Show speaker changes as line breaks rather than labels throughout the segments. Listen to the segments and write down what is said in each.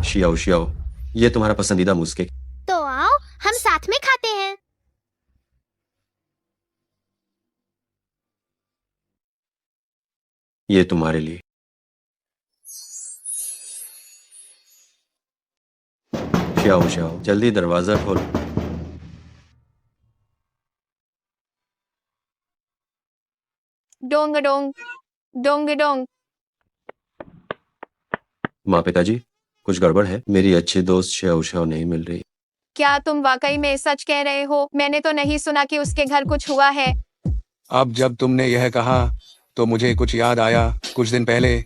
Xiao Xiao, ये तुम्हारा पसंदीदा मूस केक।
तो आओ हम साथ में खाते हैं।
ये तुम्हारे लिए। शियाओ शियाओ, जल्दी दरवाजा खोलो।
Dong Dong Dong Dong.
माँ पिताजी, कुछ गड़बड़ है। मेरी अच्छी दोस्त शियाओ शियाओ नहीं मिल रही।
क्या तुम वाकई में सच कह रहे हो? मैंने तो नहीं सुना कि उसके घर कुछ हुआ है।
अब जब तुमने यह कहा तो मुझे कुछ याद आया। कुछ दिन पहले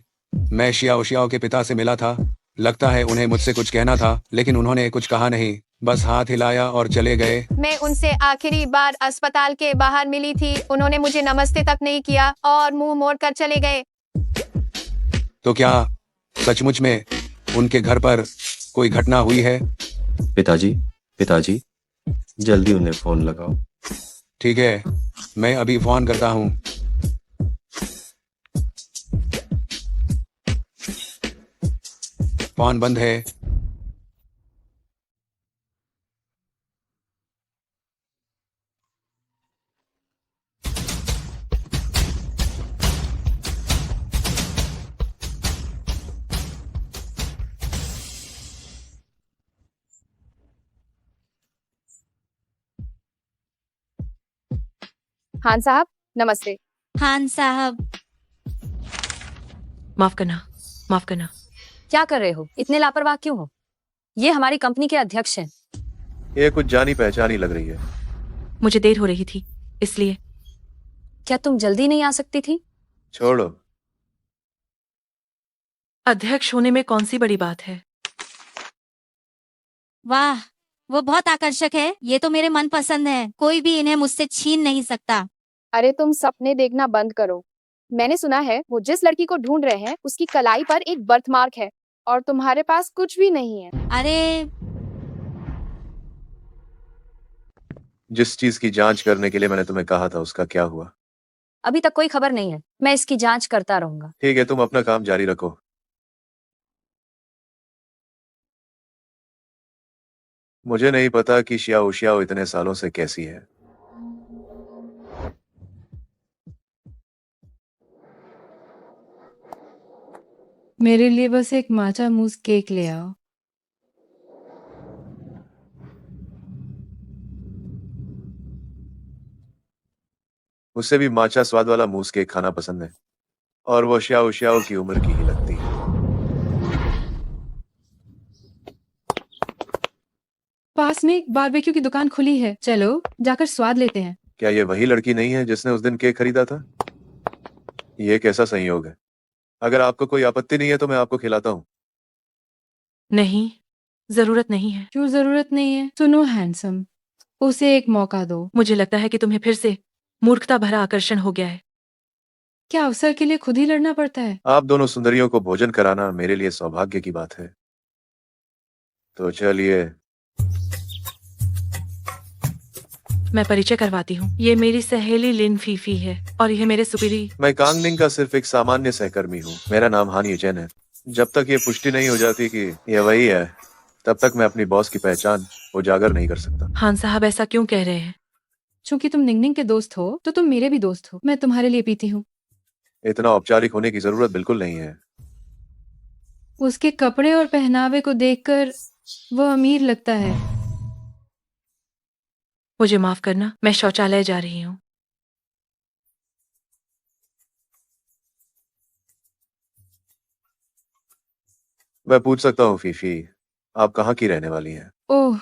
मैं शियाओ शियाओ के पिता से मिला था। लगता है उन्हें मुझसे कुछ कहना था, लेकिन उन्होंने कुछ कहा नहीं, बस हाथ हिलाया और चले गए।
मैं उनसे आखिरी बार अस्पताल के बाहर मिली थी। उन्होंने मुझे नमस्ते तक नहीं किया और मुंह मोड़कर चले गए।
तो क्या सचमुच में उनके घर पर कोई घटना हुई है?
पिताजी, पिताजी, जल्दी उन्हें फोन लगाओ।
ठीक है, मैं अभी फोन करता हूँ। फोन बंद है।
खान साहब, नमस्ते।
खान साहब,
माफ करना, माफ करना।
क्या कर रहे हो? इतने लापरवाह क्यों हो? ये हमारी कंपनी के अध्यक्ष हैं।
ये कुछ जानी पहचानी लग रही है।
मुझे देर हो रही थी, इसलिए।
क्या तुम जल्दी नहीं आ सकती थी?
छोड़ो।
अध्यक्ष होने में कौन सी बड़ी बात है?
वाह, वो बहुत आकर्षक है। ये तो मेरे मन पसंद है। कोई भी इन्हें मुझसे छीन नहीं सकता।
अरे तुम सपने देखना बंद करो। मैंने सुना है वो जिस लड़की को ढूंढ रहे हैं उसकी कलाई पर एक बर्थमार्क है और तुम्हारे पास कुछ भी नहीं है।
अरे
जिस चीज की जांच करने के लिए मैंने तुम्हें कहा था उसका क्या हुआ?
अभी तक कोई खबर नहीं है। मैं इसकी जांच करता रहूंगा।
ठीक है, तुम अपना काम जारी रखो। मुझे नहीं पता कि शियाओ शियाओ इतने सालों से कैसी है।
मेरे लिए बस एक माचा मूस केक ले आओ।
उससे भी माचा स्वाद वाला मूस केक खाना पसंद है, और वो शियाओ शियाओ की उम्र की ही लगती है।
पास में एक बारबेक्यू की दुकान खुली है, चलो जाकर स्वाद लेते हैं।
क्या ये वही लड़की नहीं है जिसने उस दिन केक खरीदा था? ये कैसा संयोग है? अगर आपको कोई आपत्ति नहीं है तो मैं आपको खिलाता हूँ।
नहीं, जरूरत नहीं है।
क्यों जरूरत नहीं है? सुनो हैंडसम, उसे एक मौका दो।
मुझे लगता है कि तुम्हें फिर से मूर्खता भरा आकर्षण हो गया है।
क्या अवसर के लिए खुद ही लड़ना पड़ता है?
आप दोनों सुंदरियों को भोजन कराना मेरे लिए सौभाग्य की बात है। तो चलिए।
मैं परिचय करवाती हूँ। ये मेरी सहेली लिन फीफी है और ये मेरे सुपीरी।
मैं कांगनिंग का सिर्फ एक सामान्य सहकर्मी हूँ। मेरा नाम हान यूचेन है। जब तक ये पुष्टि नहीं हो जाती कि ये वही है, तब तक मैं अपनी बॉस की पहचान उजागर नहीं कर सकता।
खान साहब ऐसा क्यों कह रहे हैं?
चूंकि तुम निंगनिंग के दोस्त हो तो तुम मेरे भी दोस्त हो। मैं तुम्हारे लिए पीती हूँ।
इतना औपचारिक होने की जरूरत बिल्कुल नहीं है।
उसके कपड़े और पहनावे को देखकर वो अमीर लगता है।
मुझे माफ करना, मैं शौचालय जा रही हूँ।
मैं पूछ सकता हूँ फीफी, आप कहाँ की रहने वाली हैं?
ओह,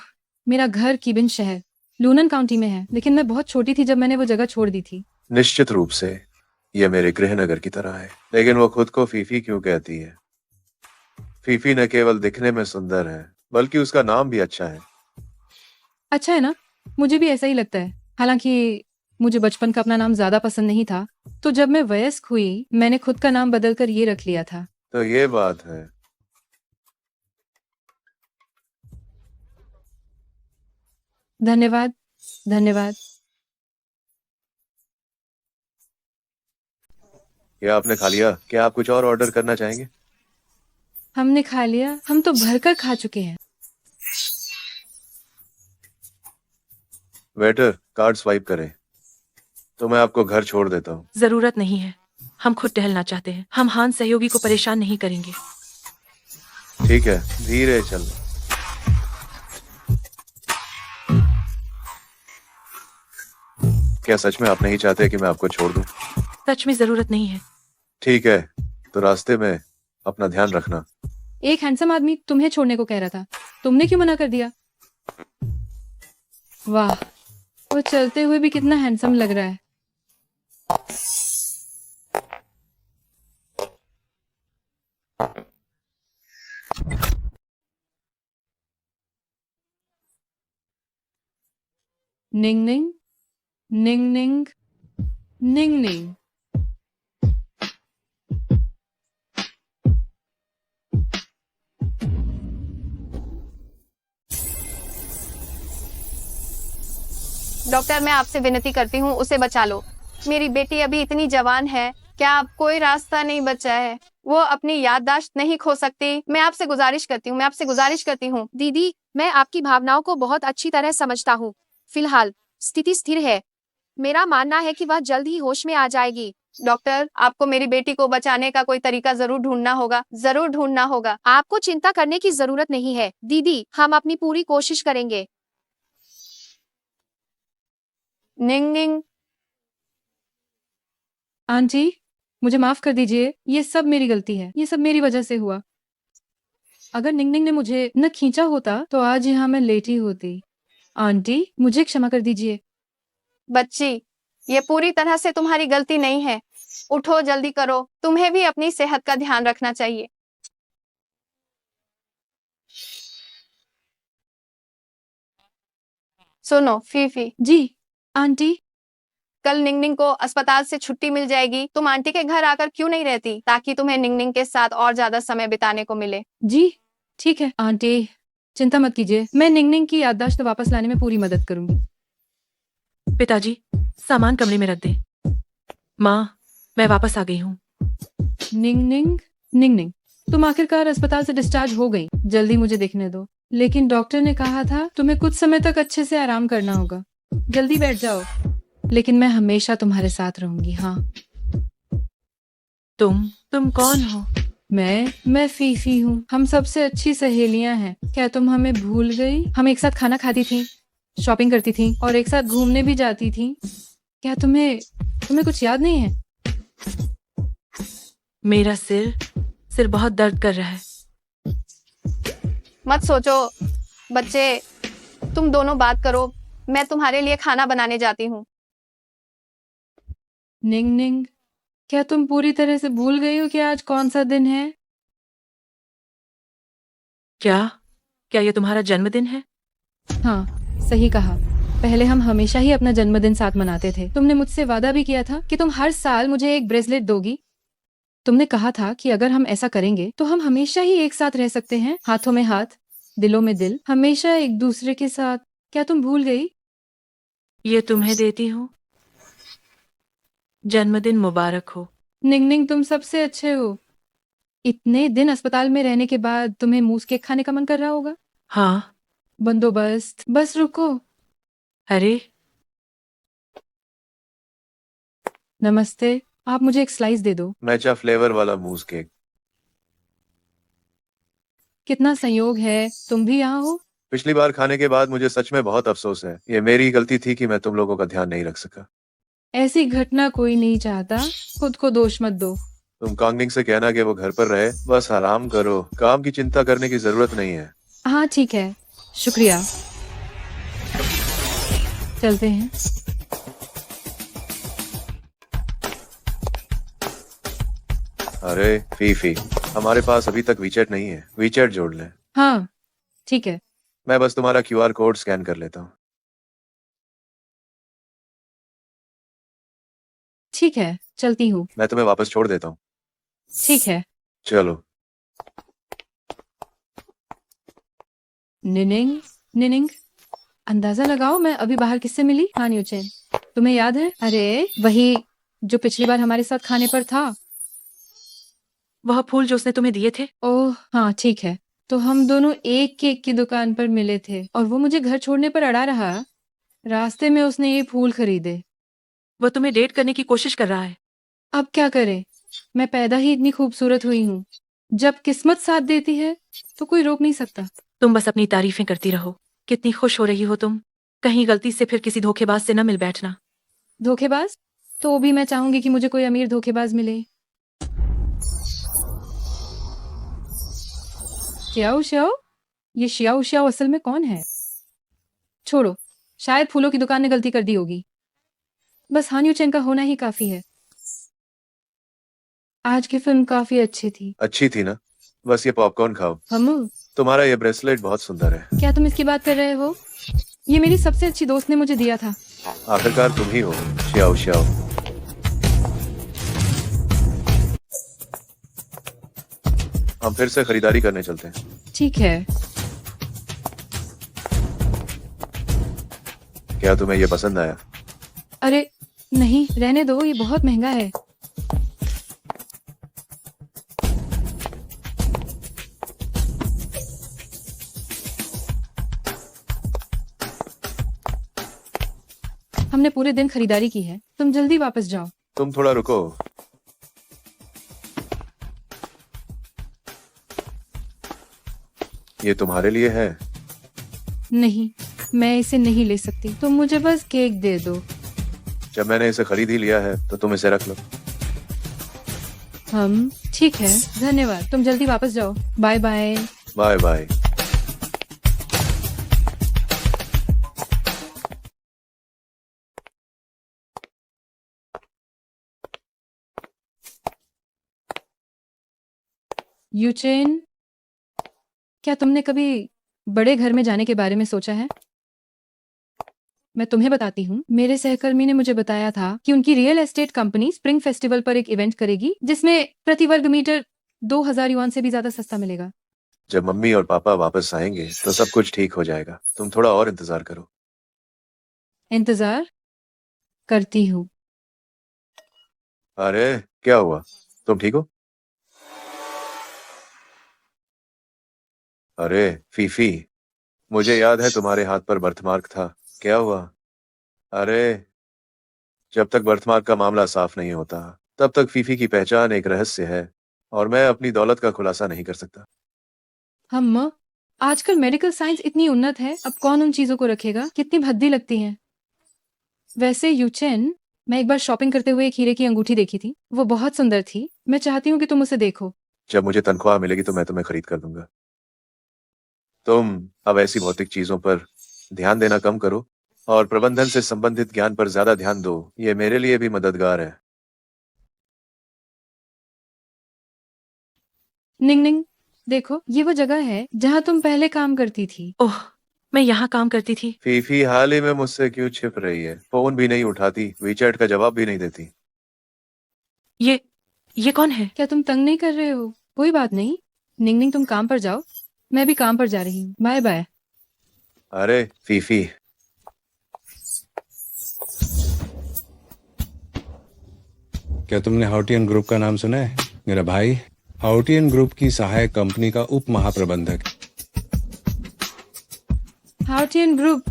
मेरा घर कीबिन शहर लूनन काउंटी में है, लेकिन मैं बहुत छोटी थी जब मैंने वो जगह छोड़ दी थी।
निश्चित रूप से ये मेरे गृहनगर की तरह है, लेकिन वो खुद को फीफी क्यों कहती है? फीफी न केवल दिखने में सुंदर है, बल्कि उसका नाम भी अच्छा है।
अच्छा है ना? मुझे भी ऐसा ही लगता है। हालांकि मुझे बचपन का अपना नाम ज्यादा पसंद नहीं था, तो जब मैं वयस्क हुई मैंने खुद का नाम बदलकर ये रख लिया था।
तो ये बात है।
धन्यवाद, धन्यवाद।
क्या आपने खा लिया? क्या आप कुछ और ऑर्डर करना चाहेंगे?
हमने खा लिया, हम तो भरकर खा चुके हैं।
वेटर, कार्ड स्वाइप करें तो मैं आपको घर छोड़ देता हूँ।
जरूरत नहीं है, हम खुद टहलना चाहते हैं। हम हान सहयोगी को परेशान नहीं करेंगे।
ठीक है, धीरे चल। क्या सच में आप नहीं चाहते कि मैं आपको छोड़ दूं?
सच में जरूरत नहीं है।
ठीक है, तो रास्ते में अपना ध्यान रखना।
एक हैंडसम आदमी तुम्हें छोड़ने को कह रहा था, तुमने क्यों मना कर दिया? वाह, वो चलते हुए भी कितना हैंडसम लग रहा है। निंग निंग निंग निंग निंग निंग।
डॉक्टर, मैं आपसे विनती करती हूँ, उसे बचा लो। मेरी बेटी अभी इतनी जवान है, क्या अब कोई रास्ता नहीं बचा है? वो अपनी याददाश्त नहीं खो सकती। मैं आपसे गुजारिश करती हूँ, मैं आपसे गुजारिश करती हूँ।
दीदी, मैं आपकी भावनाओं को बहुत अच्छी तरह समझता हूँ। फिलहाल स्थिति स्थिर है। मेरा मानना है कि वह जल्द ही होश में आ जाएगी।
डॉक्टर, आपको मेरी बेटी को बचाने का कोई तरीका जरूर ढूंढना होगा, जरूर ढूंढना होगा।
आपको चिंता करने की जरूरत नहीं है दीदी, हम अपनी पूरी कोशिश करेंगे।
निंग निंग।
आंटी, मुझे माफ कर दीजिए, ये सब मेरी गलती है, ये सब मेरी वजह से हुआ। अगर निंग निंग ने मुझे न खींचा होता तो आज यहाँ मैं लेटी होती। आंटी, मुझे क्षमा कर दीजिए।
बच्ची, ये पूरी तरह से तुम्हारी गलती नहीं है। उठो, जल्दी करो, तुम्हें भी अपनी सेहत का ध्यान रखना चाहिए। सुनो फीफी,
जी आंटी।
कल निंगनिंग को अस्पताल से छुट्टी मिल जाएगी। तुम आंटी के घर आकर क्यों नहीं रहती, ताकि तुम्हें निंगनिंग के साथ और ज्यादा समय बिताने को मिले।
जी ठीक है आंटी, चिंता मत कीजिए, मैं निंग निंग की याददाश्त वापस लाने में पूरी मदद करूंगी।
पिताजी, सामान कमरे में रख दें। माँ, मैं वापस आ गई हूँ।
निंग निंग निंग निंग, तुम आखिरकार अस्पताल से डिस्चार्ज हो गई। जल्दी मुझे देखने दो। लेकिन डॉक्टर ने कहा था तुम्हें कुछ समय तक अच्छे से आराम करना होगा। जल्दी बैठ जाओ। लेकिन मैं हमेशा तुम्हारे साथ रहूंगी। हाँ।
तुम कौन हो?
मैं फीफी हूँ। हम सबसे अच्छी सहेलियां हैं। क्या तुम हमें भूल गई? हम एक साथ खाना खाती थी, शॉपिंग करती थी और एक साथ घूमने भी जाती थी। क्या तुम्हें कुछ याद नहीं है?
मेरा सिर बहुत दर्द कर रहा है।
मत सोचो बच्चे, तुम दोनों बात करो, मैं तुम्हारे लिए खाना बनाने जाती हूँ।
निंग निंग, क्या तुम पूरी तरह से भूल गई हो कि आज कौन सा दिन है?
क्या ये तुम्हारा जन्मदिन है?
हाँ, सही कहा। पहले हम हमेशा ही अपना जन्मदिन साथ मनाते थे। तुमने मुझसे वादा भी किया था कि तुम हर साल मुझे एक ब्रेसलेट दोगी। तुमने कहा था कि अगर हम ऐसा करेंगे तो हम हमेशा ही एक साथ रह सकते हैं, हाथों में हाथ, दिलों में दिल, हमेशा एक दूसरे के साथ। क्या तुम भूल गई?
ये तुम्हें देती हूँ। जन्मदिन मुबारक हो।
निंग निंग, तुम सबसे अच्छे हो। इतने दिन अस्पताल में रहने के बाद तुम्हें मूस केक खाने का मन कर रहा होगा।
हाँ।
बंदोबस्त, बस रुको।
अरे,
नमस्ते, आप मुझे एक स्लाइस दे दो।
मैचा फ्लेवर वाला मूस केक।
कितना संयोग है तुम भी यहाँ हो।
पिछली बार खाने के बाद मुझे सच में बहुत अफसोस है। ये मेरी गलती थी कि मैं तुम लोगों का ध्यान नहीं रख सका।
ऐसी घटना कोई नहीं चाहता, खुद को दोष मत दो।
तुम कांगनिंग से कहना कि वो घर पर रहे, बस आराम करो, काम की चिंता करने की जरूरत नहीं है।
हाँ ठीक है, शुक्रिया। चलते हैं।
अरे फीफी, हमारे पास अभी तक वीचैट नहीं है, वीचैट जोड़ ले।
हाँ ठीक है।
मैं बस तुम्हारा QR कोड स्कैन कर लेता हूँ।
ठीक है, चलती हूँ।
मैं तुम्हें वापस छोड़ देता हूँ।
ठीक है।
चलो।
निनिंग निनिंग, अंदाजा लगाओ मैं अभी बाहर किससे मिली। हाँ न्यूचेन, तुम्हें याद है? अरे वही जो पिछली बार हमारे साथ खाने पर था।
वह फूल जो उसने तुम्हें दिए थे।
ओह हाँ ठीक है। तो हम दोनों एक केक की दुकान पर मिले थे और वो मुझे घर छोड़ने पर अड़ा रहा। रास्ते में उसने ये फूल खरीदे।
वह तुम्हें डेट करने की कोशिश कर रहा है।
अब क्या करे, मैं पैदा ही इतनी खूबसूरत हुई हूँ। जब किस्मत साथ देती है तो कोई रोक नहीं सकता।
तुम बस अपनी तारीफें करती रहो। कितनी खुश हो रही हो तुम। कहीं गलती से फिर किसी धोखेबाज से न मिल बैठना।
धोखेबाज? तो भी मैं चाहूंगी कि मुझे कोई अमीर धोखेबाज मिले। श्याओ श्याओ, ये श्याओ श्याओ असल में कौन है? छोड़ो, शायद फूलों की दुकान ने गलती कर दी होगी। बस हान यूचेन का होना ही काफी है। आज की फिल्म काफी अच्छी थी।
अच्छी थी ना? बस ये पॉपकॉर्न खाओ।
हम,
तुम्हारा ये ब्रेसलेट बहुत सुंदर है।
क्या तुम इसकी बात कर रहे हो? ये मेरी सबसे अच्छी दोस्त ने मुझे दिया था।
आखिरकार तुम ही हो, श्याओ श्याओ। हम फिर से खरीदारी करने चलते हैं।
ठीक है।
क्या तुम्हें ये पसंद आया?
अरे नहीं, रहने दो, ये बहुत महंगा है। हमने पूरे दिन खरीदारी की है, तुम जल्दी वापस जाओ।
तुम थोड़ा रुको। ये तुम्हारे लिए है।
नहीं, मैं इसे नहीं ले सकती, तुम मुझे बस केक दे दो।
जब मैंने इसे खरीद ही लिया है तो तुम इसे रख लो।
हम, ठीक है, धन्यवाद, तुम जल्दी वापस जाओ। Bye bye.
Bye bye.
Yuchen, क्या तुमने कभी बड़े घर में जाने के बारे में सोचा है? मैं तुम्हें बताती हूँ, मेरे सहकर्मी ने मुझे बताया था कि उनकी real estate company spring festival पर एक इवेंट करेगी जिसमें प्रति वर्ग मीटर 2000 युआन से भी ज्यादा सस्ता मिलेगा।
जब मम्मी और पापा वापस आएंगे तो सब कुछ ठीक हो जाएगा। तुम थोड़ा और इंतजार करो।
इंतजार करती हूँ।
अरे क्या हुआ? तुम ठीक हो? अरे फीफी, मुझे याद है तुम्हारे हाथ पर बर्थमार्क था। क्या हुआ? अरे, जब तक बर्थमार्क का मामला साफ नहीं होता तब तक फीफी की पहचान एक रहस्य है और मैं अपनी दौलत का खुलासा नहीं कर सकता।
हम, आजकल मेडिकल साइंस इतनी उन्नत है, अब कौन उन चीजों को रखेगा? कितनी भद्दी लगती हैं। वैसे यूचेन, मैं एक बार शॉपिंग करते हुए एक हीरे की अंगूठी देखी थी, वो बहुत सुंदर थी। मैं चाहती हूँ कि तुम उसे देखो।
जब मुझे तनख्वाह मिलेगी तो मैं तुम्हें खरीद कर दूंगा। तुम अब ऐसी भौतिक चीजों पर ध्यान देना कम करो और प्रबंधन से संबंधित ज्ञान पर ज्यादा ध्यान दो। ये मेरे लिए भी मददगार है।
निंग निंग, देखो, ये वो जगह है जहाँ तुम पहले काम करती थी।
ओह, मैं यहाँ काम करती थी।
फीफी हाल ही में मुझसे क्यों छिप रही है? फोन भी नहीं उठाती, वीचैट का जवाब भी नहीं देती।
ये कौन है?
क्या तुम तंग नहीं कर रहे हो? कोई बात नहीं, निंग निंग, तुम काम पर जाओ, मैं भी काम पर जा रही हूँ। Bye bye.
अरे फीफी,
क्या तुमने हाउटियन ग्रुप का नाम सुना है? मेरा भाई हाउटियन ग्रुप की सहायक कंपनी का उप महाप्रबंधक।
हाउटियन ग्रुप,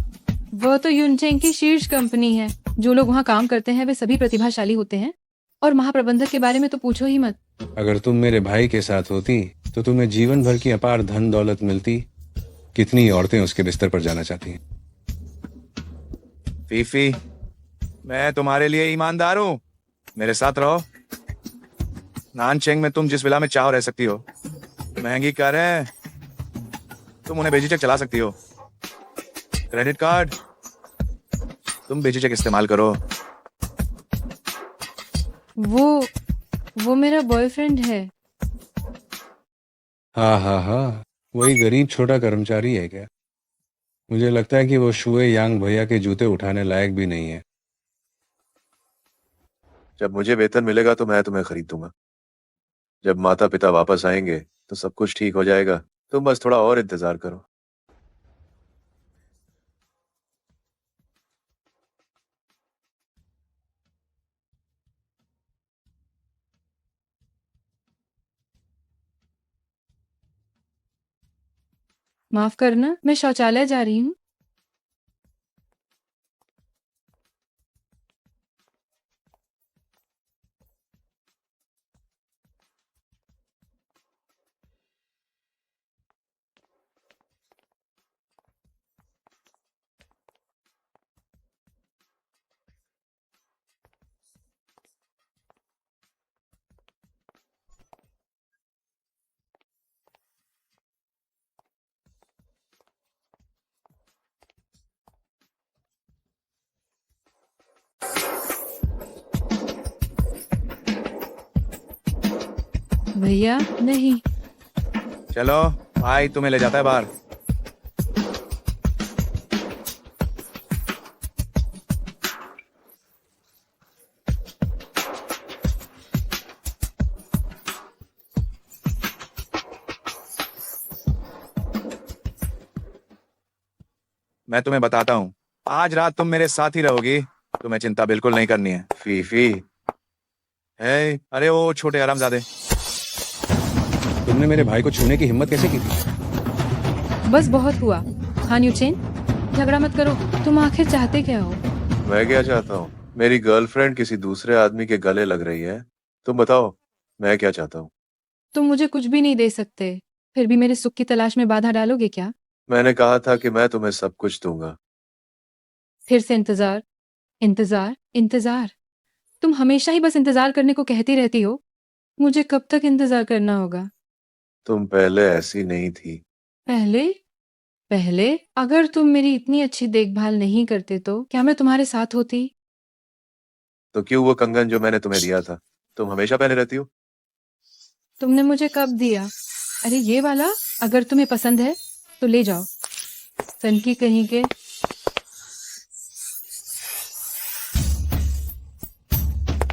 वो तो यूनचेंग की शीर्ष कंपनी है। जो लोग वहाँ काम करते हैं वे सभी प्रतिभाशाली होते हैं, और महाप्रबंधक के बारे में तो पूछो ही मत।
अगर तुम मेरे भाई के साथ होती तो तुम्हें जीवन भर की अपार धन दौलत मिलती। कितनी औरतें उसके बिस्तर पर जाना चाहती हैं।
फीफी, मैं तुम्हारे लिए ईमानदार हूँ, मेरे साथ रहो। नानचेंग में तुम जिस विला में चाहो रह सकती हो। महंगी कारें तुम उन्हें बेझिझक चला सकती हो। क्रेडिट कार्ड तुम बेझिझक इस्तेमाल करो।
वो मेरा बॉयफ्रेंड है।
हाँ हाँ हाँ, वही गरीब छोटा कर्मचारी है क्या? मुझे लगता है कि वो शुए यांग भैया के जूते उठाने लायक भी नहीं है।
जब मुझे वेतन मिलेगा तो मैं तुम्हें खरीद दूंगा। जब माता पिता वापस आएंगे तो सब कुछ ठीक हो जाएगा। तुम बस थोड़ा और इंतजार करो।
माफ करना, मैं शौचालय जा रही हूँ। भैया नहीं।
चलो भाई तुम्हें ले जाता है बाहर। मैं तुम्हें बताता हूँ, आज रात तुम मेरे साथ ही रहोगी, तुम्हें चिंता बिल्कुल नहीं करनी है।
फीफी,
अरे वो छोटे हरामजादे,
तुमने मेरे भाई को छूने की हिम्मत कैसे की थी?
बस बहुत हुआ। हान यूचेन, झगड़ा मत करो। तुम आखिर चाहते क्या हो?
मैं क्या चाहता हूँ? मेरी गर्लफ्रेंड किसी दूसरे आदमी के गले लग रही है। तुम बताओ मैं क्या चाहता हूँ?
तुम मुझे कुछ भी नहीं दे सकते, फिर भी मेरे सुख की तलाश में बाधा डालोगे क्या?
मैंने कहा था कि मैं तुम्हें सब कुछ दूंगा।
फिर से इंतजार, इंतजार, इंतजार। तुम हमेशा ही बस इंतजार करने को कहती रहती हो। मुझे कब तक इंतजार करना होगा?
तुम पहले ऐसी नहीं थी।
पहले? पहले अगर तुम मेरी इतनी अच्छी देखभाल नहीं करते तो क्या मैं तुम्हारे साथ होती?
तो क्यों वो कंगन जो मैंने तुम्हें दिया था तुम हमेशा पहने रहती हो?
तुमने मुझे कब दिया? अरे ये वाला, अगर तुम्हें पसंद है तो ले जाओ। सनकी कहीं के।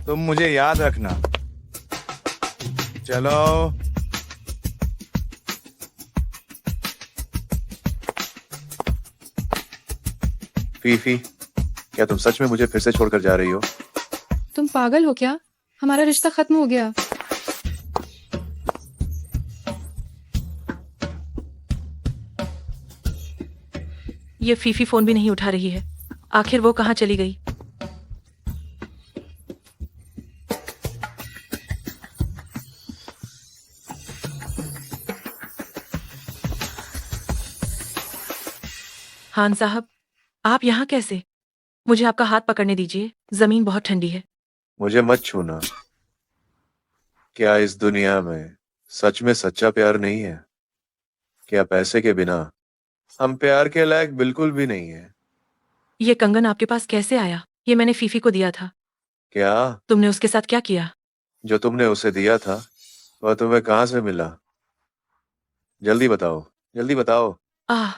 तुम मुझे याद रखना। चलो।
फीफी, क्या तुम सच में मुझे फिर से छोड़कर जा रही हो?
तुम पागल हो क्या? हमारा रिश्ता खत्म हो गया।
ये फीफी फोन भी नहीं उठा रही है। आखिर वो कहाँ चली गई? हान साहब, आप यहाँ कैसे? मुझे आपका हाथ पकड़ने दीजिए, जमीन बहुत ठंडी है।
मुझे मत छूना। क्या इस दुनिया में सच में सच्चा प्यार नहीं है? क्या पैसे के बिना हम प्यार के लायक बिल्कुल भी नहीं है?
ये कंगन आपके पास कैसे आया? ये मैंने फीफी को दिया था।
क्या
तुमने उसके साथ क्या किया?
जो तुमने उसे दिया था वह तुम्हें कहाँ से मिला? जल्दी बताओ, जल्दी बताओ।
आह,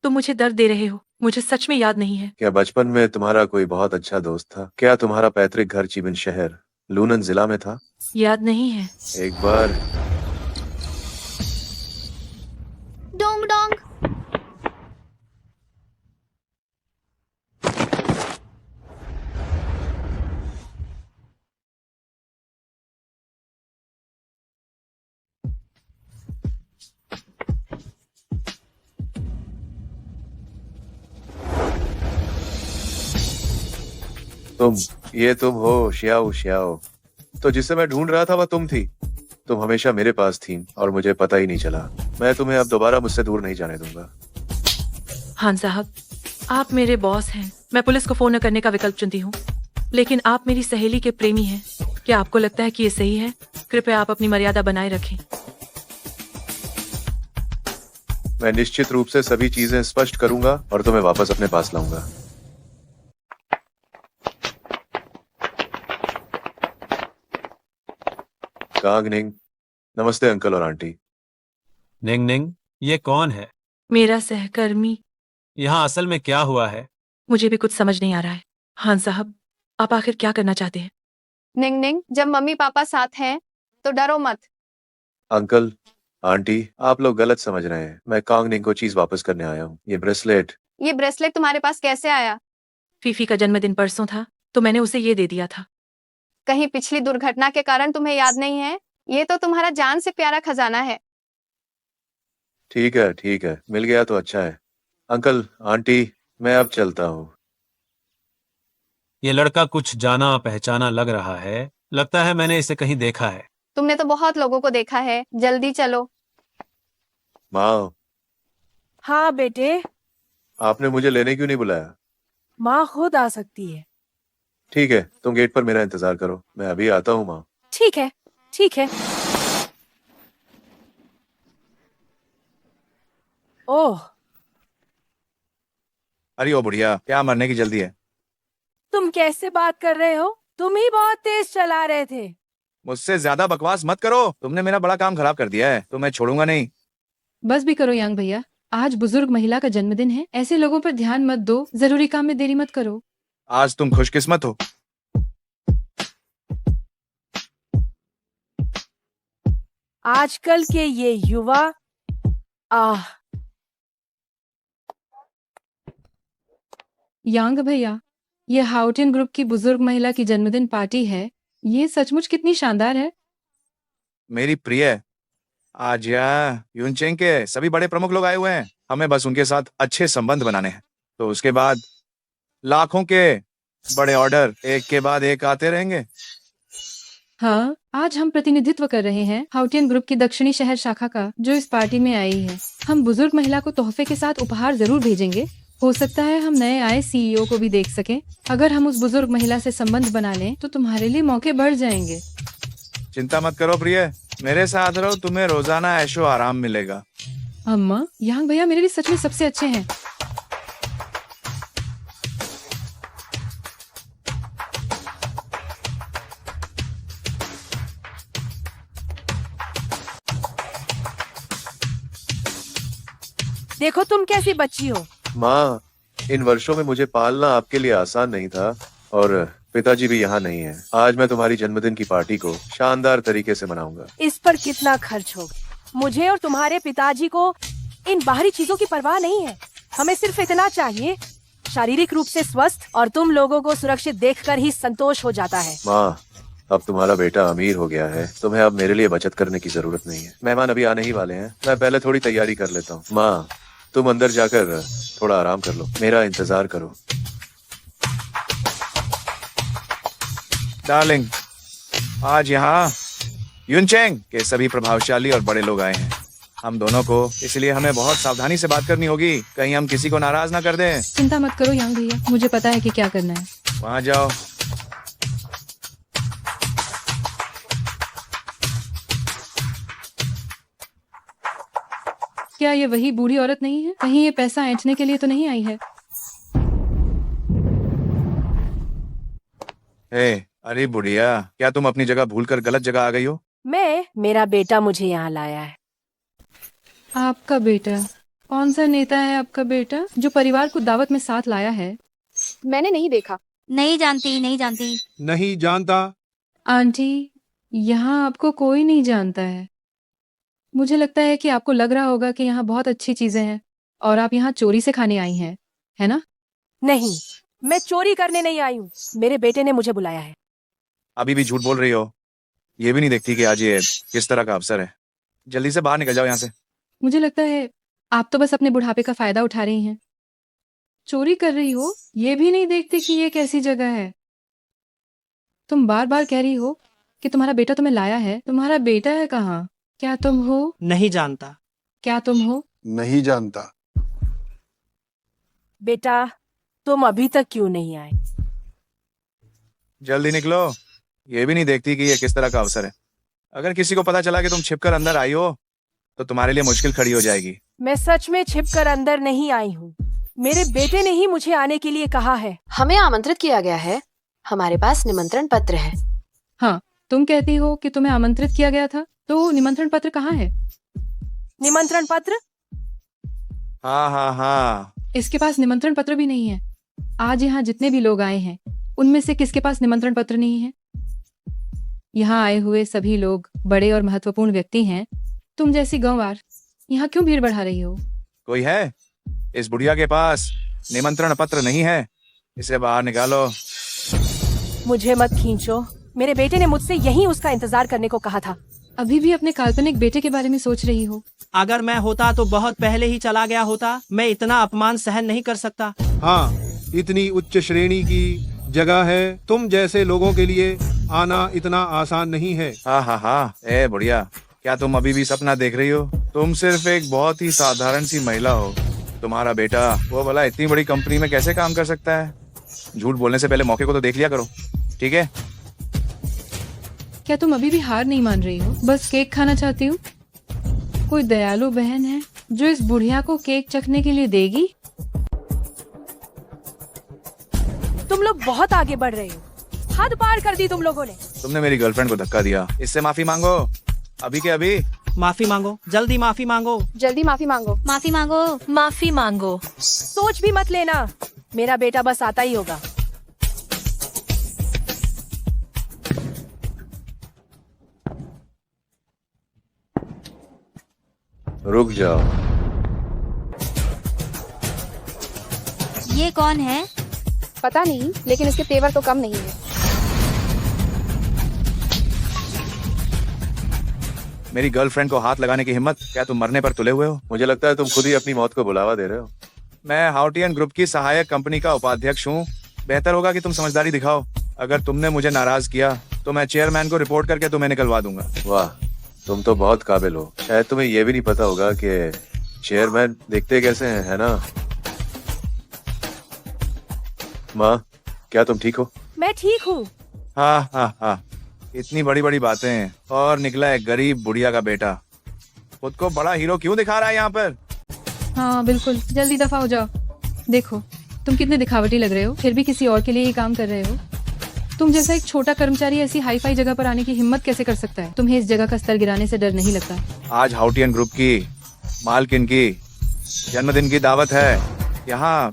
तुम मुझे दर्द दे रहे हो। मुझे सच में याद नहीं है।
क्या बचपन में तुम्हारा कोई बहुत अच्छा दोस्त था? क्या तुम्हारा पैतृक घर चिबिन शहर लूनन जिला में था?
याद नहीं है।
एक बार
डोंग डोंग।
तुम हो शियाओ शियाओ। तो जिसे मैं ढूंढ रहा था वह तुम थी। तुम हमेशा मेरे पास थी और मुझे पता ही नहीं चला। मैं तुम्हें अब दोबारा मुझसे दूर नहीं जाने दूंगा।
हान साहब, आप मेरे बॉस हैं। मैं पुलिस को फोन न करने का विकल्प चुनती हूँ, लेकिन आप मेरी सहेली के प्रेमी हैं। क्या आपको लगता है कि ये सही है? कृपया आप अपनी मर्यादा बनाए रखें।
मैं निश्चित रूप से सभी चीजें स्पष्ट करूंगा और तुम्हें वापस अपने पास लाऊंगा। कांग निंग, नमस्ते अंकल और आंटी।
निंग निंग, ये कौन है?
मेरा सहकर्मी।
यहाँ असल में क्या हुआ है?
मुझे भी कुछ समझ नहीं आ रहा है। हान साहब, आप आखिर क्या करना चाहते हैं?
निंग निंग, जब मम्मी पापा साथ हैं तो डरो मत।
अंकल, आंटी, आप लोग गलत समझ रहे हैं। मैं कांग निंग को चीज वापस करने आया हूँ। ये ब्रेसलेट तुम्हारे पास कैसे आया?
फीफी का जन्मदिन परसों था, तो मैंने उसे ये दे दिया था।
कहीं पिछली दुर्घटना के कारण तुम्हें याद नहीं है? ये तो तुम्हारा जान से प्यारा खजाना है।
ठीक है, मिल गया तो अच्छा है। अंकल, आंटी, मैं अब चलता हूँ।
ये लड़का कुछ जाना पहचाना लग रहा है। लगता है मैंने इसे कहीं देखा है।
तुमने तो बहुत लोगों को देखा है, जल्दी चलो।
माँ,
हाँ बेटे,
आपने मुझे लेने क्यों नहीं बुलाया?
माँ खुद आ सकती है।
ठीक है, तुम गेट पर मेरा इंतजार करो, मैं अभी आता हूँ माँ।
ठीक है, ठीक है। ओह,
अरे ओ बुढ़िया, क्या मरने की जल्दी है?
तुम कैसे बात कर रहे हो? तुम ही बहुत तेज चला रहे थे।
मुझसे ज्यादा बकवास मत करो। तुमने मेरा बड़ा काम खराब कर दिया है, तो मैं छोड़ूंगा नहीं।
बस भी करो यांग भैया, आज बुजुर्ग महिला का जन्मदिन है, ऐसे लोगों पर ध्यान मत दो, जरूरी काम में देरी मत करो।
आज तुम खुशकिस्मत हो।
आजकल के ये युवा आह
यांग भैया, ये हाउटिन ग्रुप की बुजुर्ग महिला की जन्मदिन पार्टी है। ये सचमुच कितनी शानदार है।
मेरी प्रिय, आज यूनचेंग के सभी बड़े प्रमुख लोग आए हुए हैं। हमें बस उनके साथ अच्छे संबंध बनाने हैं, तो उसके बाद लाखों के बड़े ऑर्डर एक के बाद एक आते रहेंगे।
हाँ, आज हम प्रतिनिधित्व कर रहे हैं हाउटियन ग्रुप की दक्षिणी शहर शाखा का, जो इस पार्टी में आई है। हम बुजुर्ग महिला को तोहफे के साथ उपहार जरूर भेजेंगे। हो सकता है हम नए आए सीईओ को भी देख सकें। अगर हम उस बुजुर्ग महिला से संबंध बना लें तो तुम्हारे लिए मौके बढ़ जाएंगे।
चिंता मत करो प्रिय, मेरे साथ रहो, तुम्हें रोजाना ऐशो आराम मिलेगा।
अम्मा, यांग भैया मेरे लिए सच में सबसे अच्छे हैं।
देखो तुम कैसी बच्ची हो।
माँ, इन वर्षों में मुझे पालना आपके लिए आसान नहीं था, और पिताजी भी यहाँ नहीं है। आज मैं तुम्हारी जन्मदिन की पार्टी को शानदार तरीके से मनाऊंगा।
इस पर कितना खर्च होगा? मुझे और तुम्हारे पिताजी को इन बाहरी चीजों की परवाह नहीं है। हमें सिर्फ इतना चाहिए, शारीरिक रूप से स्वस्थ और तुम लोगों को सुरक्षित देखकर ही संतोष हो जाता है।
माँ, अब तुम्हारा बेटा अमीर हो गया है, तुम्हें अब मेरे लिए बचत करने की जरूरत नहीं है। मेहमान अभी आने ही वाले हैं, मैं पहले थोड़ी तैयारी कर लेता हूँ। माँ, तुम अंदर जाकर थोड़ा आराम कर लो, मेरा इंतजार करो।
डार्लिंग, आज यहाँ यूनचेंग के सभी प्रभावशाली और बड़े लोग आए हैं। हम दोनों को इसलिए हमें बहुत सावधानी से बात करनी होगी, कहीं हम किसी को नाराज ना कर दें।
चिंता मत करो यांग भैया, मुझे पता है कि क्या करना है।
वहाँ जाओ।
क्या ये वही बूढ़ी औरत नहीं है? कहीं ये पैसा ऐंठने के लिए तो नहीं आई है?
अरे बुढ़िया, क्या तुम अपनी जगह भूलकर गलत जगह आ गई हो?
मेरा बेटा मुझे यहाँ लाया है।
आपका बेटा? कौन सा नेता है आपका बेटा जो परिवार को दावत में साथ लाया है?
मैंने नहीं देखा।
नहीं जानती, नहीं जानती।
नहीं जानता।
आंटी, यहाँ आपको कोई नहीं जानता है। मुझे लगता है कि आपको लग रहा होगा कि यहाँ बहुत अच्छी चीजें हैं और आप यहाँ चोरी से खाने आई हैं, है ना?
नहीं, मैं चोरी करने नहीं आई हूँ। मेरे बेटे ने मुझे बुलाया है।
अभी भी झूठ बोल रही हो। ये भी नहीं देखती कि आज ये किस तरह का अवसर है। जल्दी से बाहर निकल जाओ यहाँ से।
मुझे लगता है आप तो बस अपने बुढ़ापे का फायदा उठा रही हैं। चोरी कर रही हो, ये भी नहीं देखती कि ये कैसी जगह है। तुम बार बार कह रही हो कि तुम्हारा बेटा तुम्हें लाया है। तुम्हारा बेटा है कहाँ? क्या तुम हो?
नहीं जानता।
क्या तुम हो?
नहीं जानता।
बेटा, तुम अभी तक क्यों नहीं आए?
जल्दी निकलो। ये भी नहीं देखती कि ये किस तरह का अवसर है। अगर किसी को पता चला कि तुम छिपकर अंदर आई हो तो तुम्हारे लिए मुश्किल खड़ी हो जाएगी।
मैं सच में छिपकर अंदर नहीं आई हूँ। मेरे बेटे ने ही मुझे आने के लिए कहा है।
हमें आमंत्रित किया गया है। हमारे पास निमंत्रण पत्र है।
हाँ, तुम कहती हो कि तुम्हें आमंत्रित किया गया था, तो निमंत्रण पत्र कहाँ है?
निमंत्रण पत्र?
हाँ हाँ हाँ।
इसके पास निमंत्रण पत्र भी नहीं है। आज यहाँ जितने भी लोग आए हैं उनमें से किसके पास निमंत्रण पत्र नहीं है? यहाँ आए हुए सभी लोग बड़े और महत्वपूर्ण व्यक्ति हैं। तुम जैसी गंवार यहाँ क्यों भीड़ बढ़ा रही हो?
कोई है? इस बुढ़िया के पास निमंत्रण पत्र नहीं है। इसे बाहर निकालो।
मुझे मत खींचो। मेरे बेटे ने मुझसे यहीं उसका इंतजार करने को कहा था।
अभी भी अपने काल्पनिक बेटे के बारे में सोच रही हो?
अगर मैं होता तो बहुत पहले ही चला गया होता। मैं इतना अपमान सहन नहीं कर सकता।
हाँ, इतनी उच्च श्रेणी की जगह है, तुम जैसे लोगों के लिए आना इतना आसान नहीं है।
हाँ हाँ हाँ, ए बढ़िया। क्या तुम अभी भी सपना देख रही हो? तुम सिर्फ एक बहुत ही साधारण सी महिला हो। तुम्हारा बेटा वो भला इतनी बड़ी कंपनी में कैसे काम कर सकता है? झूठ बोलने से पहले मौके को तो देख लिया करो, ठीक है?
क्या तुम अभी भी हार नहीं मान रही हो? बस केक खाना चाहती हो? कोई दयालु बहन है जो इस बुढ़िया को केक चखने के लिए देगी?
तुम लोग बहुत आगे बढ़ रहे हो। हद पार कर दी तुम लोगों ने।
तुमने मेरी गर्लफ्रेंड को धक्का दिया, इससे माफी मांगो अभी के अभी।
माफी मांगो, जल्दी माफी मांगो।
जल्दी माफी मांगो।
माफी मांगो।
माफी मांगो।
सोच भी मत लेना, मेरा बेटा बस आता ही होगा।
रुक जाओ।
ये कौन है?
पता नहीं, लेकिन इसके तेवर तो कम नहीं है।
मेरी गर्लफ्रेंड को हाथ लगाने की हिम्मत? क्या तुम मरने पर तुले हुए हो?
मुझे लगता है तुम खुद ही अपनी मौत को बुलावा दे रहे हो।
मैं हाउटियन ग्रुप की सहायक कंपनी का उपाध्यक्ष हूँ। बेहतर होगा कि तुम समझदारी दिखाओ। अगर तुमने मुझे नाराज किया तो मैं चेयरमैन को रिपोर्ट करके तुम्हें निकलवा दूंगा।
वाह, तुम तो बहुत काबिल हो। शायद तुम्हें ये भी नहीं पता होगा कि चेयरमैन देखते कैसे हैं, है ना? माँ, क्या तुम ठीक हो?
मैं ठीक हूँ।
हाँ हाँ हाँ, इतनी बड़ी बड़ी बातें और निकला एक गरीब बुढ़िया का बेटा। खुद को बड़ा हीरो क्यों दिखा रहा है यहाँ पर?
हाँ बिल्कुल, जल्दी दफा हो जाओ। देखो तुम कितने दिखावटी लग रहे हो, फिर भी किसी और के लिए ही काम कर रहे हो। तुम जैसा एक छोटा कर्मचारी ऐसी हाई फाई जगह पर आने की हिम्मत कैसे कर सकता है? तुम्हें इस जगह का स्तर गिराने से डर नहीं लगता?
आज हाउटियन ग्रुप की मालकिन की जन्मदिन की दावत है। यहाँ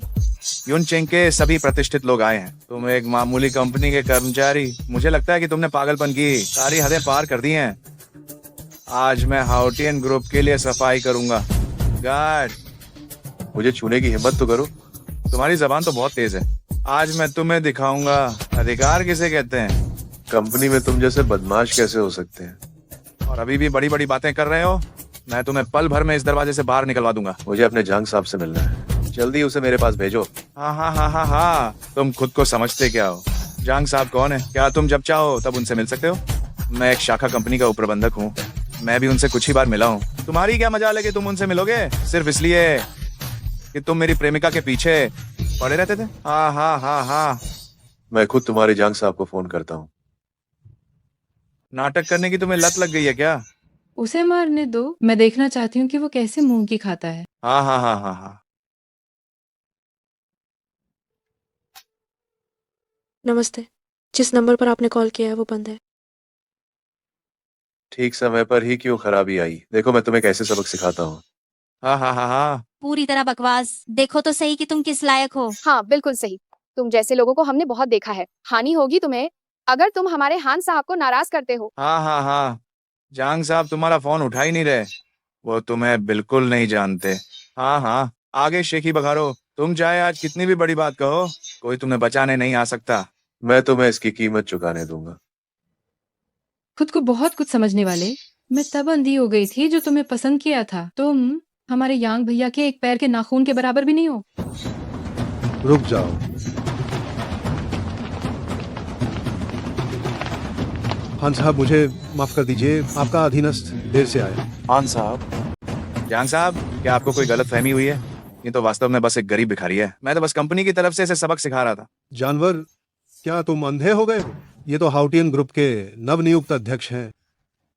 यूनचेंग के सभी प्रतिष्ठित लोग आए हैं। तुम एक मामूली कंपनी के कर्मचारी। मुझे लगता है कि तुमने पागलपन की सारी हदें पार कर दी हैं। आज मैं हाउटियन ग्रुप के लिए सफाई करूंगा। गार्ड,
मुझे छूने की हिम्मत तो करो।
तुम्हारी जबान तो बहुत तेज है। आज मैं तुम्हें दिखाऊंगा अधिकार किसे कहते हैं।
कंपनी में तुम जैसे बदमाश कैसे हो सकते हैं?
और अभी भी बड़ी बड़ी बातें कर रहे हो। मैं तुम्हें पल भर में इस दरवाजे से बाहर निकलवा दूंगा।
मुझे अपने जंग साहब से मिलना है, जल्दी उसे मेरे पास भेजो।
हाँ हाँ हाँ हाँ हाँ, तुम खुद को समझते क्या हो? जांग साहब कौन है? क्या तुम जब चाहो तब उनसे मिल सकते हो? मैं एक शाखा कंपनी का उपप्रबंधक हूँ। मैं भी उनसे कुछ ही बार मिला हूँ। तुम्हारी क्या मजाल है कि तुम उनसे मिलोगे सिर्फ इसलिए कि तुम मेरी प्रेमिका के पीछे पड़े रहते थे? हाँ हाँ हाँ हाँ,
मैं खुद तुम्हारे जंग साहब को फोन करता हूँ।
नाटक करने की तुम्हें लत लग गई है क्या?
उसे मारने दो, मैं देखना चाहती हूँ कि वो कैसे मुंह की खाता है।
हाँ हाँ हाँ हाँ हाँ।
नमस्ते। जिस नंबर पर आपने कॉल किया है वो बंद है।
ठीक समय पर ही क्यों खराबी आई? देखो मैं तुम्हें कैसे सबक सिखाता हूँ।
हाँ हाँ हाँ हाँ,
पूरी तरह बकवास। देखो तो सही कि तुम किस लायक हो।
हाँ बिल्कुल सही। तुम जैसे लोगों को हमने बहुत देखा है। हानि होगी तुम्हें अगर तुम हमारे हान साहब को नाराज करते हो।
हाँ हाँ हाँ, जांग साहब तुम्हारा फोन उठा ही नहीं रहे। वो तुम्हें बिल्कुल नहीं जानते। हाँ हाँ, आगे शेखी बघारो। तुम चाहे आज कितनी भी बड़ी बात कहो, कोई तुम्हें बचाने नहीं आ सकता।
मैं तुम्हें इसकी कीमत चुकाने दूंगा।
खुद को बहुत कुछ समझने वाले। मैं तब अंधी हो गई थी जो तुम्हें पसंद किया था। तुम हमारे यांग भैया के एक पैर के नाखून के बराबर भी नहीं हो।
रुक जाओ। हान साहब, मुझे माफ कर दीजिए, आपका अधीनस्थ देर से आया।
हान साहब, जांग साहब, क्या आपको कोई गलत फहमी हुई है? ये तो वास्तव में बस एक गरीब भिखारी है। मैं तो बस कंपनी की तरफ से इसे सबक सिखा रहा था।
जानवर, क्या तुम अंधे हो गए हो? ये तो हाउटियन ग्रुप के नवनियुक्त अध्यक्ष हैं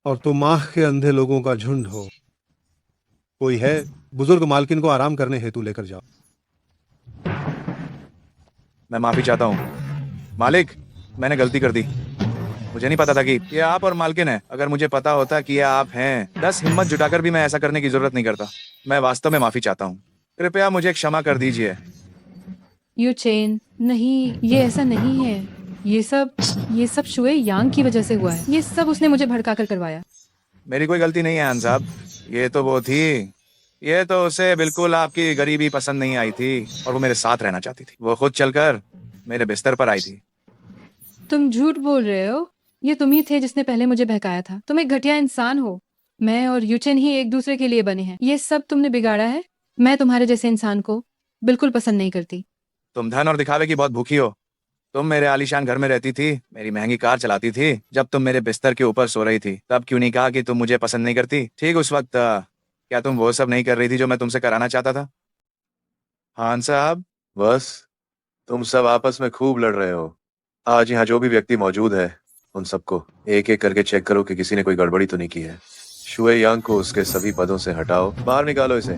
और तुम आंख के अंधे लोगों का झुंड हो। कोई है, बुजुर्ग मालकिन को आराम करने हेतु लेकर जाओ।
मैं माफी चाहता हूँ मालिक, मैंने गलती कर दी। मुझे नहीं पता था कि ये आप और मालकिन है। अगर मुझे पता होता कि ये आप हैं, 10 हिम्मत जुटाकर भी मैं ऐसा करने की जरूरत नहीं करता। मैं वास्तव में माफी चाहता हूँ। कृपया मुझे क्षमा कर दीजिए।
यू चेन, नहीं, ये ऐसा नहीं है। ये सब शुए यांग की वजह से हुआ है। ये सब उसने मुझे भड़काकर करवाया।
मेरी कोई गलती नहीं है हान साहब। ये तो वो थी। ये तो उसे बिल्कुल आपकी गरीबी पसंद नहीं आई थी और वो मेरे साथ रहना चाहती थी। वो खुद चलकर मेरे बिस्तर पर आई थी।
तुम झूठ बोल रहे हो। ये तुम ही थे जिसने पहले मुझे बहकाया था। तुम एक घटिया इंसान हो। मैं और यूचेन ही एक दूसरे के लिए बने हैं। ये सब तुमने बिगाड़ा है। मैं तुम्हारे जैसे इंसान को बिल्कुल पसंद नहीं करती।
तुम धन और दिखावे की बहुत भूखी हो। तुम मेरे आलीशान घर में रहती थी, मेरी महंगी कार चलाती थी। जब तुम मेरे बिस्तर के ऊपर सो रही थी तब क्यों नहीं कहा कि तुम मुझे पसंद नहीं करती? ठीक उस वक्त क्या तुम वो सब नहीं कर रही थी जो मैं तुमसे कराना चाहता था? खान साहब,
बस तुम सब आपस में खूब लड़ रहे हो। आज यहाँ जो भी व्यक्ति मौजूद है उन सबको एक एक करके चेक करो कि किसी ने कोई गड़बड़ी तो नहीं की है। शुए यांग को उसके सभी पदों से हटाओ, बाहर निकालो इसे।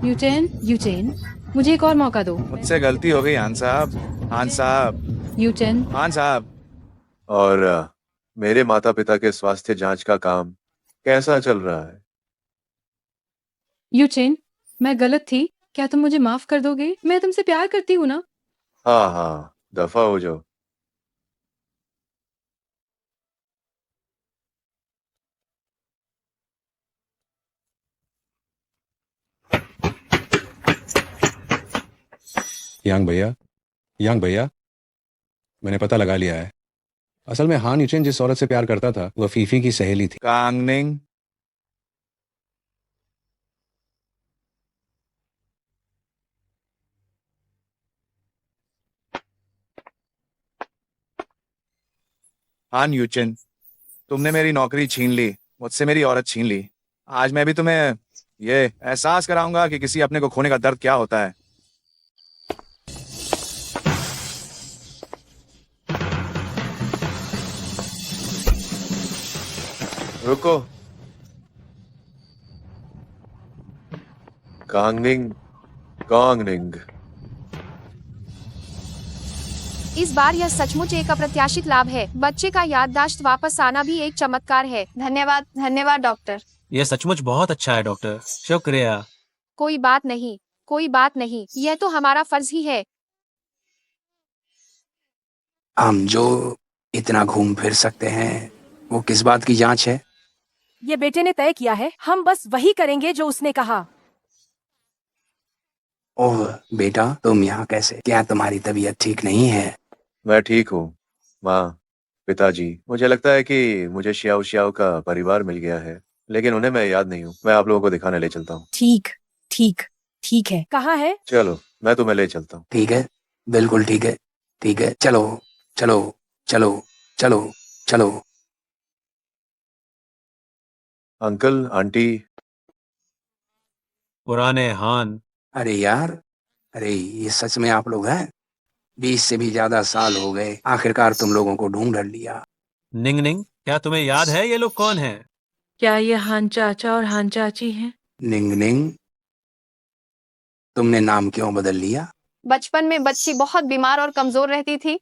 यूचेन, मुझे एक और मौका दो।
मुझसे गलती हो गई हान साहब। हान साहब,
यूचेन,
हान साहब।
और मेरे माता पिता के स्वास्थ्य जांच का काम कैसा चल रहा है?
यूचेन, मैं गलत थी। क्या तुम मुझे माफ कर दोगे? मैं तुमसे प्यार करती हूँ ना।
हाँ हाँ, दफा हो जाओ।
यांग भैया, मैंने पता लगा लिया है। असल में हान यूचेन जिस औरत से प्यार करता था वह फीफी की सहेली थी।
कांगनिंग, हान यूचिन, तुमने मेरी नौकरी छीन ली, मुझसे मेरी औरत छीन ली। आज मैं भी तुम्हें ये एहसास कराऊंगा कि किसी अपने को खोने का दर्द क्या होता है।
रुको। कांगनिंग, कांगनिंग।
इस बार यह सचमुच एक अप्रत्याशित लाभ है। बच्चे का याददाश्त वापस आना भी एक चमत्कार है।
धन्यवाद, धन्यवाद डॉक्टर।
यह सचमुच बहुत अच्छा है डॉक्टर, शुक्रिया।
कोई बात नहीं, कोई बात नहीं। यह तो हमारा फर्ज ही है।
हम जो इतना घूम फिर सकते हैं वो किस बात की जांच है?
ये बेटे ने तय किया है, हम बस वही करेंगे जो उसने कहा।
ओह बेटा, तुम यहाँ कैसे? क्या तुम्हारी तबीयत ठीक नहीं है?
मैं ठीक हूँ माँ, पिताजी। मुझे लगता है कि मुझे शियाओ शियाओ का परिवार मिल गया है, लेकिन उन्हें मैं याद नहीं हूँ। मैं आप लोगों को दिखाने ले चलता हूँ।
ठीक, ठीक, ठीक है। कहाँ है?
चलो, मैं तुम्हें ले चलता हूँ।
ठीक है, बिल्कुल ठीक है, ठीक है। चलो चलो चलो चलो चलो।
Uncle, aunty.
पुराने हान।
अरे यार, अरे ये सच में आप लोग हैं? 20 से भी ज्यादा साल हो गए, आखिरकार तुम लोगों को ढूंढ लिया।
निंग निंग, क्या तुम्हें याद है ये लोग कौन हैं?
क्या ये हान चाचा और हान चाची हैं?
निंग निंग, तुमने नाम क्यों बदल लिया?
बचपन में बच्ची बहुत बीमार और कमजोर रहती थी,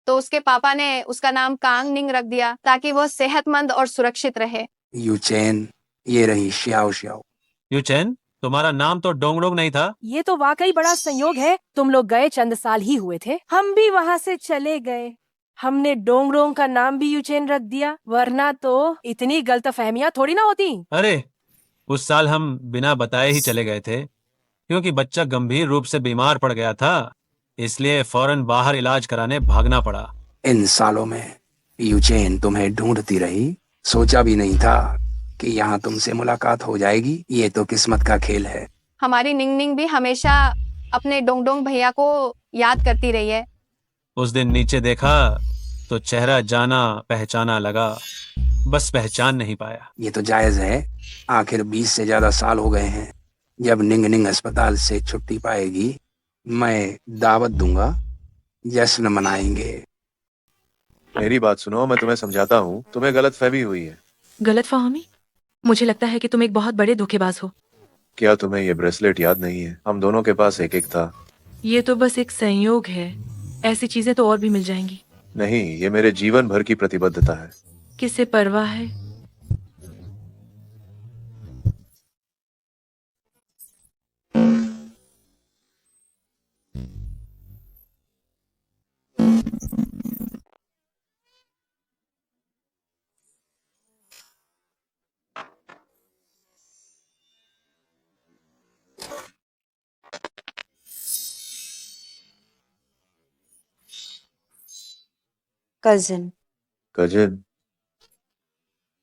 तो उसके पापा ने उसका नाम कांग निंग रख दिया ताकि वह सेहतमंद और सुरक्षित रहे।
यूचेन, ये रही शियाओ शियाओ।
यूचेन, तुम्हारा नाम तो डोंगडोंग नहीं था?
ये तो वाकई बड़ा संयोग है। तुम लोग गए चंद साल ही हुए थे, हम भी वहाँ से चले गए। हमने डोंगरोंग का नाम भी यूचेन रख दिया, वरना तो इतनी गलतफहमियां थोड़ी ना होती।
अरे, उस साल हम बिना बताए ही चले गए थे, क्योंकि बच्चा गंभीर रूप से बीमार पड़ गया था, इसलिए फौरन बाहर इलाज कराने भागना पड़ा।
इन सालों में यूचेन तुम्हें ढूंढती रही, सोचा भी नहीं था कि यहाँ तुमसे मुलाकात हो जाएगी। ये तो किस्मत का खेल है।
हमारी निंग निंग भी हमेशा अपने डोंगडोंग भैया को याद करती रही है।
उस दिन नीचे देखा तो चेहरा जाना पहचाना लगा, बस पहचान नहीं पाया।
ये तो जायज है, आखिर 20 से ज्यादा साल हो गए हैं। जब निंग निंग अस्पताल से छुट्टी पाएगी, मैं दावत दूंगा, जश्न मनाएंगे।
मेरी बात सुनो, मैं तुम्हें समझाता हूँ। तुम्हें गलतफहमी हुई है।
गलतफहमी? मुझे लगता है कि तुम एक बहुत बड़े धोखेबाज हो।
क्या तुम्हें ये ब्रेसलेट याद नहीं है? हम दोनों के पास एक एक था।
ये तो बस एक संयोग है, ऐसी चीजें तो और भी मिल जाएंगी।
नहीं, ये मेरे जीवन भर की प्रतिबद्धता है।
किसे परवाह है?
कजिन।
कजिन?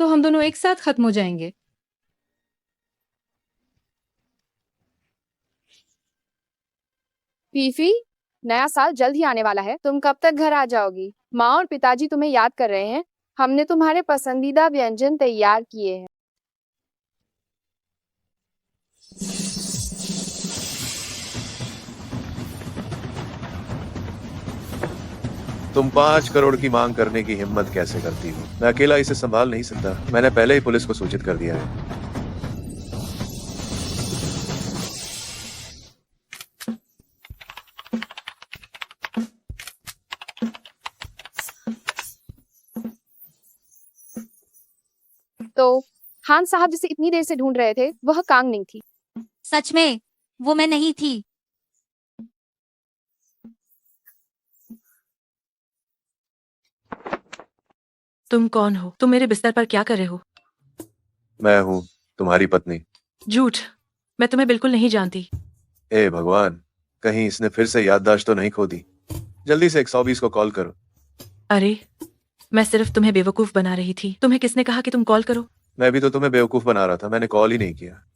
तो हम दोनों एक साथ खत्म हो जाएंगे।
फीफी, नया साल जल्द ही आने वाला है, तुम कब तक घर आ जाओगी? माँ और पिताजी तुम्हें याद कर रहे हैं। हमने तुम्हारे पसंदीदा व्यंजन तैयार किए हैं।
तुम 5 करोड़ की मांग करने की हिम्मत कैसे करती हो? मैं अकेला इसे संभाल नहीं सकता। मैंने पहले ही पुलिस को सूचित कर दिया है।
तो खान साहब जिसे इतनी देर से ढूंढ रहे थे, वह कांग निंग थी।
सच में वो मैं नहीं थी।
तुम कौन हो? तुम मेरे बिस्तर पर क्या कर रहे हो?
मैं हूँ तुम्हारी पत्नी।
झूठ, मैं तुम्हें बिल्कुल नहीं जानती।
ए भगवान, कहीं इसने फिर से याददाश्त तो नहीं खो दी। जल्दी से 120 को कॉल करो।
अरे, मैं सिर्फ तुम्हें बेवकूफ बना रही थी। तुम्हें किसने कहा कि तुम कॉल करो?
मैं भी तो तुम्हें बेवकूफ बना रहा था, मैंने कॉल ही नहीं किया।